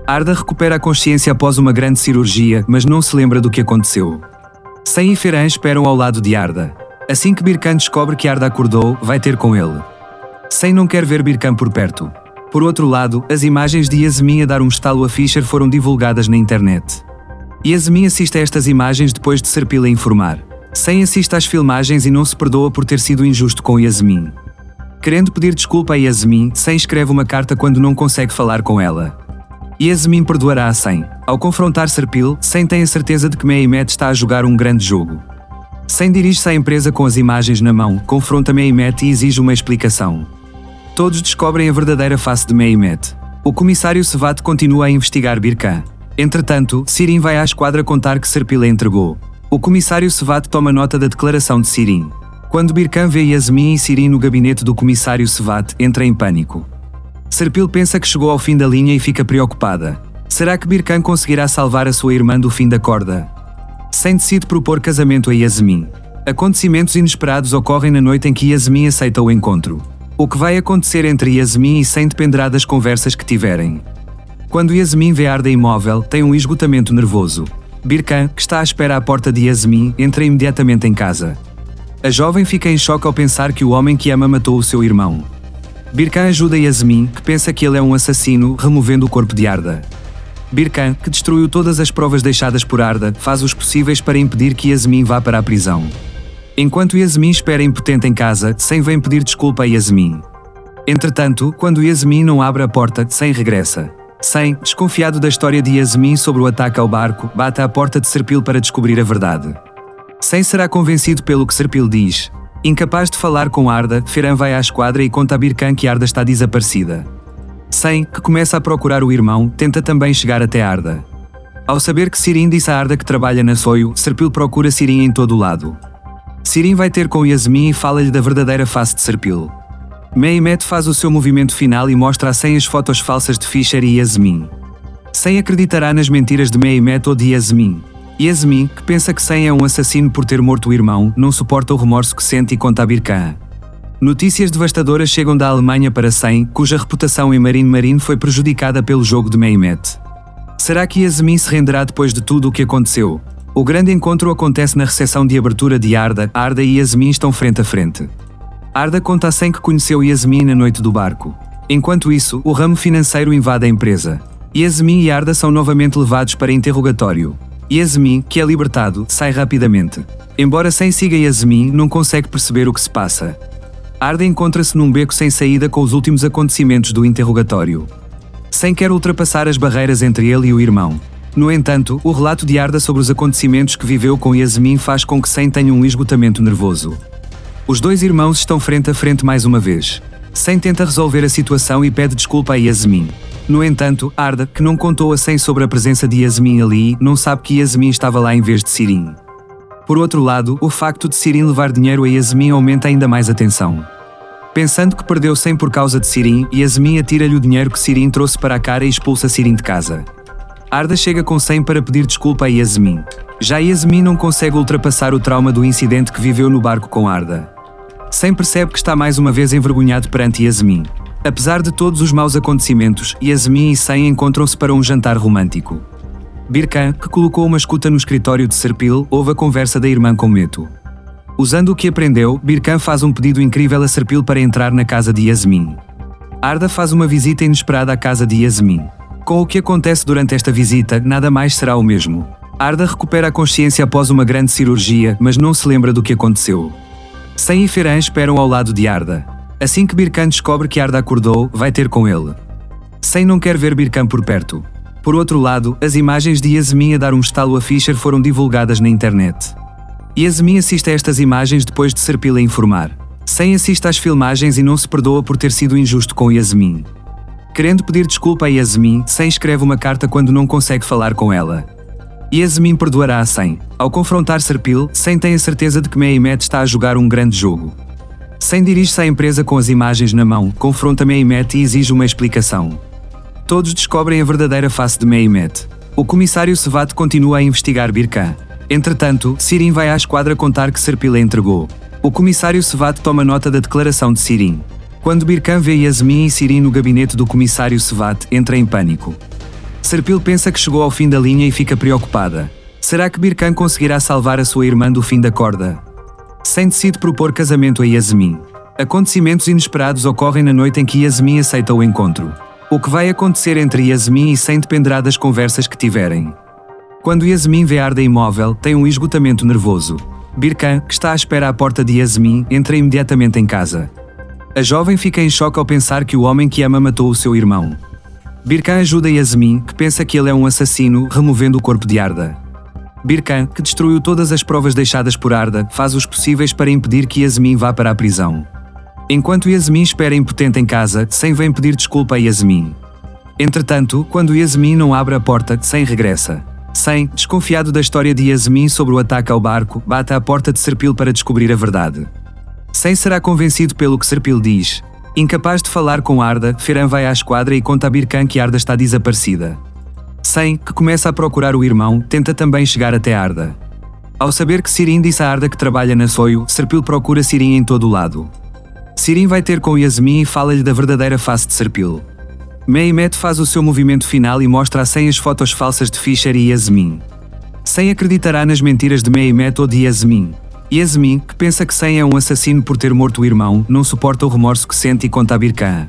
Arda recupera a consciência após uma grande cirurgia, mas não se lembra do que aconteceu. Sen e Ferhan esperam ao lado de Arda. Assim que Birkan descobre que Arda acordou, vai ter com ele. Sen não quer ver Birkan por perto. Por outro lado, as imagens de Yasmin a dar um estalo a Fischer foram divulgadas na internet. Yasmin assiste a estas imagens depois de Serpil a informar. Sen assiste às filmagens e não se perdoa por ter sido injusto com Yasmin. Querendo pedir desculpa a Yasmin, Sen escreve uma carta quando não consegue falar com ela. Yasmin perdoará a Sen. Ao confrontar Serpil, Sen tem a certeza de que Mehmet está a jogar um grande jogo. Sen dirige-se à empresa com as imagens na mão, confronta Mehmet e exige uma explicação. Todos descobrem a verdadeira face de Mehmet. O comissário Sevat continua a investigar Birkan. Entretanto, Sirin vai à esquadra contar que Serpil a entregou. O comissário Sevat toma nota da declaração de Sirin. Quando Birkan vê Yasmin e Sirin no gabinete do comissário Sevat, entra em pânico. Serpil pensa que chegou ao fim da linha e fica preocupada. Será que Birkan conseguirá salvar a sua irmã do fim da corda? Sen decide propor casamento a Yasmin. Acontecimentos inesperados ocorrem na noite em que Yasmin aceita o encontro. O que vai acontecer entre Yasmin e Sen dependerá das conversas que tiverem. Quando Yasmin vê Arda imóvel, tem um esgotamento nervoso. Birkan, que está à espera à porta de Yasmin, entra imediatamente em casa. A jovem fica em choque ao pensar que o homem que ama matou o seu irmão. Birkan ajuda Yasmin, que pensa que ele é um assassino, removendo o corpo de Arda. Birkan, que destruiu todas as provas deixadas por Arda, faz os possíveis para impedir que Yasmin vá para a prisão. Enquanto Yasmin espera impotente em casa, Sen vem pedir desculpa a Yasmin. Entretanto, quando Yasmin não abre a porta, Sen regressa. Sen, desconfiado da história de Yasmin sobre o ataque ao barco, bate à porta de Serpil para descobrir a verdade. Sen será convencido pelo que Serpil diz. Incapaz de falar com Arda, Ferhan vai à esquadra e conta a Birkan que Arda está desaparecida. Sen, que começa a procurar o irmão, tenta também chegar até Arda. Ao saber que Sirin disse a Arda que trabalha na Soio, Serpil procura Sirin em todo o lado. Sirin vai ter com Yasmin e fala-lhe da verdadeira face de Serpil. Mehmet faz o seu movimento final e mostra a Sen as fotos falsas de Fischer e Yasmin. Sen acreditará nas mentiras de Mehmet ou de Yasmin. Yasmin, que pensa que Sen é um assassino por ter morto o irmão, não suporta o remorso que sente e conta a Birkan. Notícias devastadoras chegam da Alemanha para Sen, cuja reputação em Marine foi prejudicada pelo jogo de Mehmet. Será que Yasmin se renderá depois de tudo o que aconteceu? O grande encontro acontece na recepção de abertura de Arda. Arda e Yasmin estão frente a frente. Arda conta a Sen que conheceu Yasmin na noite do barco. Enquanto isso, o ramo financeiro invade a empresa. Yasmin e Arda são novamente levados para interrogatório. Yasmin, que é libertado, sai rapidamente. Embora Sen siga Yasmin, não consegue perceber o que se passa. Arda encontra-se num beco sem saída com os últimos acontecimentos do interrogatório. Sen quer ultrapassar as barreiras entre ele e o irmão. No entanto, o relato de Arda sobre os acontecimentos que viveu com Yasmin faz com que Sen tenha um esgotamento nervoso. Os dois irmãos estão frente a frente mais uma vez. Sen tenta resolver a situação e pede desculpa a Yasmin. No entanto, Arda, que não contou a Sen sobre a presença de Yasmin ali, não sabe que Yasmin estava lá em vez de Sirin. Por outro lado, o facto de Sirin levar dinheiro a Yasmin aumenta ainda mais a tensão. Pensando que perdeu Sen por causa de Sirin, Yasmin atira-lhe o dinheiro que Sirin trouxe para a cara e expulsa Sirin de casa. Arda chega com Sen para pedir desculpa a Yasmin. Já Yasmin não consegue ultrapassar o trauma do incidente que viveu no barco com Arda. Sen percebe que está mais uma vez envergonhado perante Yasmin. Apesar de todos os maus acontecimentos, Yasmin e Sen encontram-se para um jantar romântico. Birkan, que colocou uma escuta no escritório de Serpil, ouve a conversa da irmã com Meto. Usando o que aprendeu, Birkan faz um pedido incrível a Serpil para entrar na casa de Yasmin. Arda faz uma visita inesperada à casa de Yasmin. Com o que acontece durante esta visita, nada mais será o mesmo. Arda recupera a consciência após uma grande cirurgia, mas não se lembra do que aconteceu. Sen e Ferhan esperam ao lado de Arda. Assim que Birkan descobre que Arda acordou, vai ter com ele. Sen não quer ver Birkan por perto. Por outro lado, as imagens de Yasmin a dar um estalo a Fischer foram divulgadas na internet. Yasmin assiste a estas imagens depois de Serpil a informar. Sen assiste às filmagens e não se perdoa por ter sido injusto com Yasmin. Querendo pedir desculpa a Yasmin, Sen escreve uma carta quando não consegue falar com ela. Yasmin perdoará a Sen. Ao confrontar Serpil, Sen tem a certeza de que Mehmet está a jogar um grande jogo. Sen dirige-se à empresa com as imagens na mão, confronta Mehmet e exige uma explicação. Todos descobrem a verdadeira face de Mehmet. O comissário Sevat continua a investigar Birkan. Entretanto, Sirin vai à esquadra contar que Serpil a entregou. O comissário Sevat toma nota da declaração de Sirin. Quando Birkan vê Yasmin e Sirin no gabinete do comissário Sevat, entra em pânico. Serpil pensa que chegou ao fim da linha e fica preocupada. Será que Birkan conseguirá salvar a sua irmã do fim da corda? Sen decide propor casamento a Yasmin. Acontecimentos inesperados ocorrem na noite em que Yasmin aceita o encontro. O que vai acontecer entre Yasmin e Sen dependerá das conversas que tiverem. Quando Yasmin vê Arda imóvel, tem um esgotamento nervoso. Birkan, que está à espera à porta de Yasmin, entra imediatamente em casa. A jovem fica em choque ao pensar que o homem que ama matou o seu irmão. Birkan ajuda Yasmin, que pensa que ele é um assassino, removendo o corpo de Arda. Birkan, que destruiu todas as provas deixadas por Arda, faz os possíveis para impedir que Yasmin vá para a prisão. Enquanto Yasmin espera impotente em casa, Sen vem pedir desculpa a Yasmin. Entretanto, quando Yasmin não abre a porta, Sen regressa. Sen, desconfiado da história de Yasmin sobre o ataque ao barco, bate à porta de Serpil para descobrir a verdade. Sen será convencido pelo que Serpil diz. Incapaz de falar com Arda, Ferhan vai à esquadra e conta a Birkan que Arda está desaparecida. Sen, que começa a procurar o irmão, tenta também chegar até Arda. Ao saber que Sirin disse a Arda que trabalha na Soio, Serpil procura Sirin em todo o lado. Sirin vai ter com Yasmin e fala-lhe da verdadeira face de Serpil. Mehmet faz o seu movimento final e mostra a Sen as fotos falsas de Fischer e Yasmin. Sen acreditará nas mentiras de Mehmet ou de Yasmin. Yasmin, que pensa que Sen é um assassino por ter morto o irmão, não suporta o remorso que sente e conta a Birkan.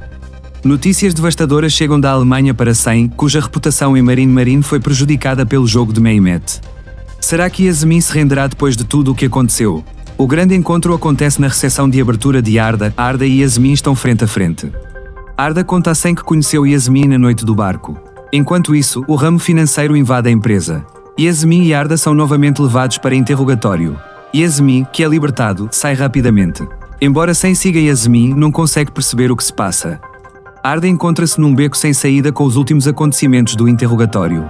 Notícias devastadoras chegam da Alemanha para Sen, cuja reputação em Marine foi prejudicada pelo jogo de Mehmet. Será que Yasmin se renderá depois de tudo o que aconteceu? O grande encontro acontece na recepção de abertura de Arda. Arda e Yasmin estão frente a frente. Arda conta a Sen que conheceu Yasmin na noite do barco. Enquanto isso, o ramo financeiro invade a empresa. Yasmin e Arda são novamente levados para interrogatório. Yasmin, que é libertado, sai rapidamente. Embora Sen siga Yasmin, não consegue perceber o que se passa. Arda encontra-se num beco sem saída com os últimos acontecimentos do interrogatório.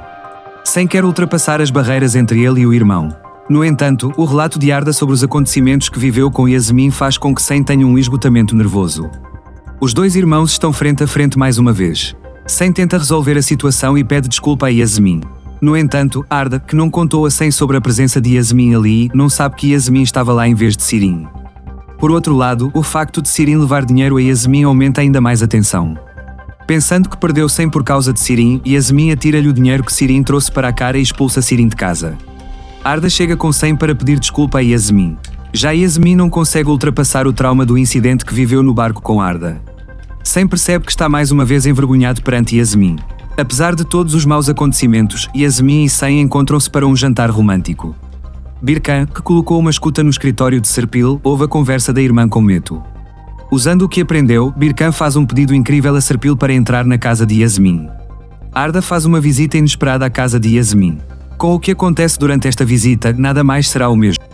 Sen quer ultrapassar as barreiras entre ele e o irmão. No entanto, o relato de Arda sobre os acontecimentos que viveu com Yasmin faz com que Sen tenha um esgotamento nervoso. Os dois irmãos estão frente a frente mais uma vez. Sen tenta resolver a situação e pede desculpa a Yasmin. No entanto, Arda, que não contou a Sen sobre a presença de Yasmin ali, não sabe que Yasmin estava lá em vez de Sirin. Por outro lado, o facto de Sirin levar dinheiro a Yasmin aumenta ainda mais a tensão. Pensando que perdeu Sen por causa de Sirin, Yasmin atira-lhe o dinheiro que Sirin trouxe para a cara e expulsa Sirin de casa. Arda chega com Sen para pedir desculpa a Yasmin. Já Yasmin não consegue ultrapassar o trauma do incidente que viveu no barco com Arda. Sen percebe que está mais uma vez envergonhado perante Yasmin. Apesar de todos os maus acontecimentos, Yasmin e Sen encontram-se para um jantar romântico. Birkan, que colocou uma escuta no escritório de Serpil, ouve a conversa da irmã com Meto. Usando o que aprendeu, Birkan faz um pedido incrível a Serpil para entrar na casa de Yasmin. Arda faz uma visita inesperada à casa de Yasmin. Com o que acontece durante esta visita, nada mais será o mesmo.